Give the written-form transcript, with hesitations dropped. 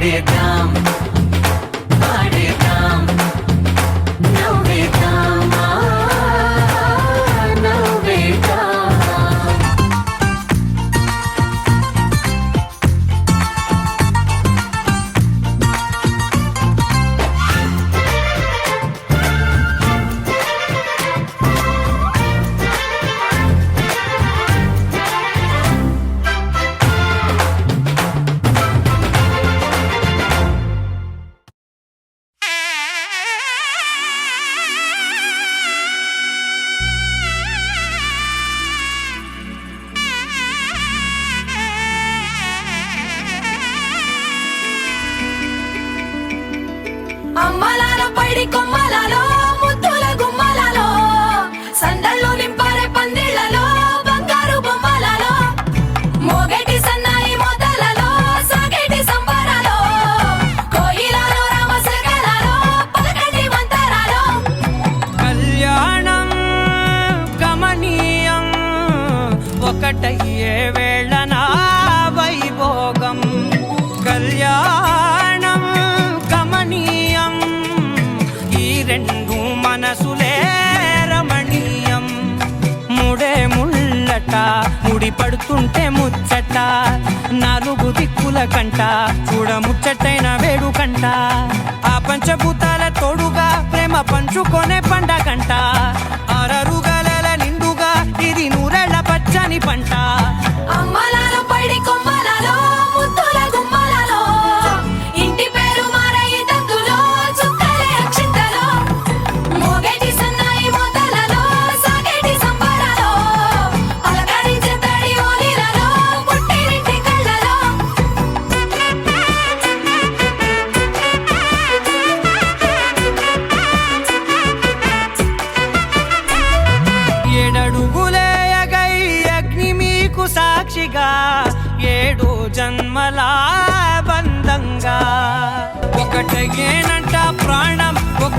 ఆడేద్దాం ఆడేద్దాం నవ్వేద్దాం నవ్వేద్దాం. అమ్మలాలో పైడి కొమ్మలలో ముద్దుల గుమ్మలలో సందళ్ళు నింపారే పందిళ్లలో బంగారు బొమ్మలలో మోగేటి సన్నాయి మోతలలో సాగేటి సంబరాలో కోయిలలో రామసగలలో పలకటి మంతరాలో. కళ్యాణం గమనీయం ఒకటయ్యే వేళనా వైభోగం. కళ్యాణం గమనీయం ఈ రెండు మనసులే రమణీయం. ముడే ముళ్ళట ముడి పడుతుంటే ముచ్చట నాలుగు దిక్కుల కంట చూడ ముచ్చటైన వేడుకంట. ఆ పంచభూతాల తోడుగా ప్రేమ పంచుకొనే పండగంట. అరరుగల నిండుగా ఇది నూరెళ్ళ పచ్చని పంట. అమ్మలాలో పైడి కొమ్మలలో ముద్దుల గుమ్మలలో ఇంటి పేరు మారయి తందులో చుక్కలే అక్షింతలో మోగేటి సన్నాయి మోతలలో సాగేటి సంబరాలో అలకరించే తడి ఓలిలలో పుట్టినింటి కళ్ళలో. ఏడడుగులే ఎగై అగ్ని మీకు సాక్షిగా ఏడు జన్మల బంధంగా ఒకటేనంట ప్రాణం ఒక